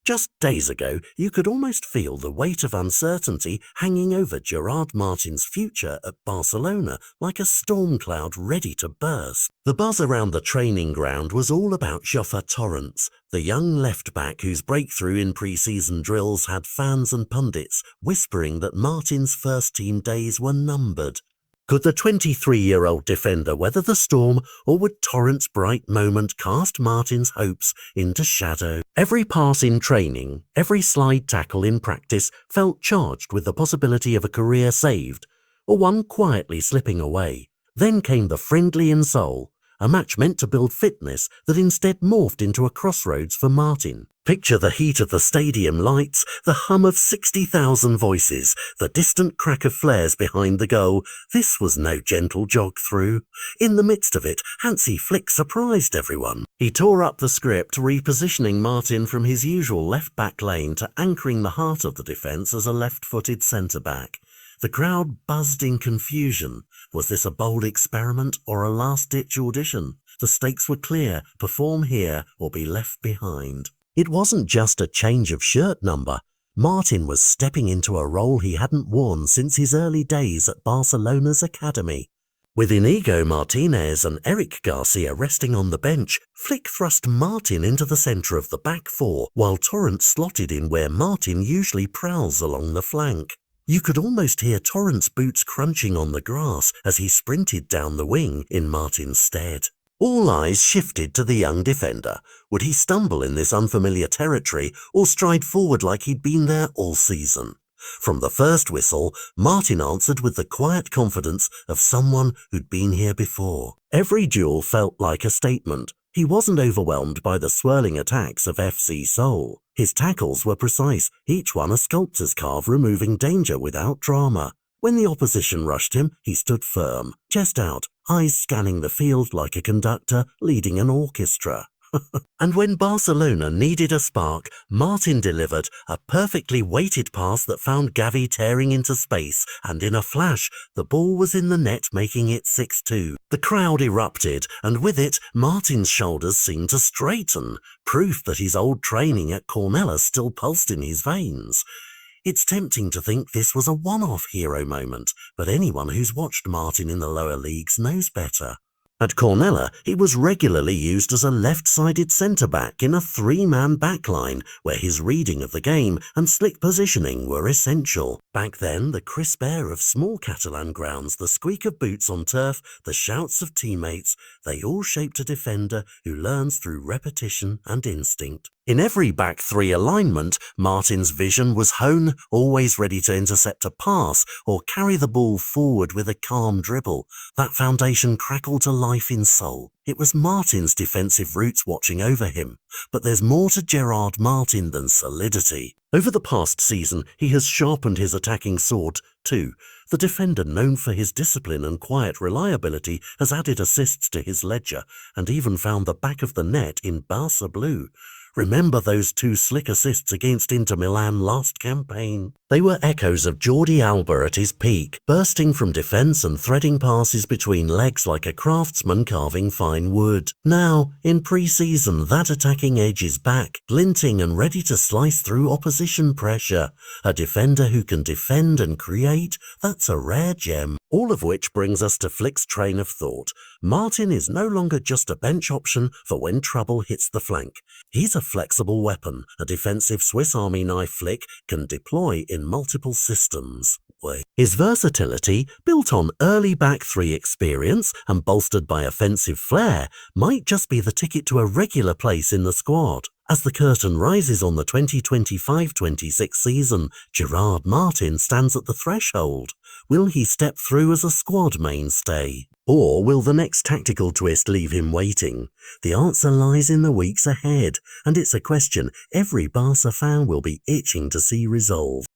Just days ago, you could almost feel the weight of uncertainty hanging over Gerard Martin's future at Barcelona like a storm cloud ready to burst. The buzz around the training ground was all about Jofre Torrents, the young left-back whose breakthrough in pre-season drills had fans and pundits whispering that Martin's first-team days were numbered. Could the 23-year-old defender weather the storm, or would Torrents' bright moment cast Martin's hopes into shadow? Every pass in training, every slide tackle in practice felt charged with the possibility of a career saved, or one quietly slipping away. Then came the friendly in Seoul, a match meant to build fitness that instead morphed into a crossroads for Martin. Picture the heat of the stadium lights, the hum of 60,000 voices, the distant crack of flares behind the goal. This was no gentle jog through. In the midst of it, Hansi flick surprised everyone. He tore up the script, repositioning Martin from his usual left-back lane to anchoring the heart of the defence as a left-footed centre-back. The crowd buzzed in confusion. Was this a bold experiment or a last-ditch audition? The stakes were clear: perform here or be left behind. It wasn't just a change of shirt number. Martin was stepping into a role he hadn't worn since his early days at Barcelona's academy. With Inigo Martinez and Eric Garcia resting on the bench, Flick thrust Martin into the centre of the back four, while Torrents slotted in where Martin usually prowls along the flank. You could almost hear Torrents' boots crunching on the grass as he sprinted down the wing in Martin's stead. All eyes shifted to the young defender. Would he stumble in this unfamiliar territory or stride forward like he'd been there all season? From the first whistle, Martin answered with the quiet confidence of someone who'd been here before. Every duel felt like a statement. He wasn't overwhelmed by the swirling attacks of FC Seoul. His tackles were precise, each one a sculptor's carve, removing danger without drama. When the opposition rushed him, he stood firm, chest out, eyes scanning the field like a conductor leading an orchestra. And when Barcelona needed a spark, Martin delivered a perfectly weighted pass that found Gavi tearing into space, and in a flash, the ball was in the net, making it 6-2. The crowd erupted, and with it, Martin's shoulders seemed to straighten, proof that his old training at Cornella still pulsed in his veins. It's tempting to think this was a one-off hero moment, but anyone who's watched Martin in the lower leagues knows better. At Cornella, he was regularly used as a left-sided centre-back in a three-man backline, where his reading of the game and slick positioning were essential. Back then, the crisp air of small Catalan grounds, the squeak of boots on turf, the shouts of teammates, they all shaped a defender who learns through repetition and instinct. In every back three alignment, Martin's vision was honed, always ready to intercept a pass or carry the ball forward with a calm dribble. That foundation crackled to life in Seoul. It was Martin's defensive roots watching over him. But there's more to Gerard Martin than solidity. Over the past season, he has sharpened his attacking sword too. The defender, known for his discipline and quiet reliability, has added assists to his ledger and even found the back of the net in Barca blue. Remember those two slick assists against Inter Milan last campaign? They were echoes of Jordi Alba at his peak, bursting from defence and threading passes between legs like a craftsman carving fine wood. Now, in pre-season, that attacking edge is back, glinting and ready to slice through opposition pressure. A defender who can defend and create, that's a rare gem. All of which brings us to Flick's train of thought. Martin is no longer just a bench option for when trouble hits the flank. He's a flexible weapon, a defensive Swiss Army knife Flick can deploy in multiple systems. His versatility, built on early back three experience and bolstered by offensive flair, might just be the ticket to a regular place in the squad. As the curtain rises on the 2025-26 season, Gerard Martin stands at the threshold. Will he step through as a squad mainstay? Or will the next tactical twist leave him waiting? The answer lies in the weeks ahead, and it's a question every Barca fan will be itching to see resolved.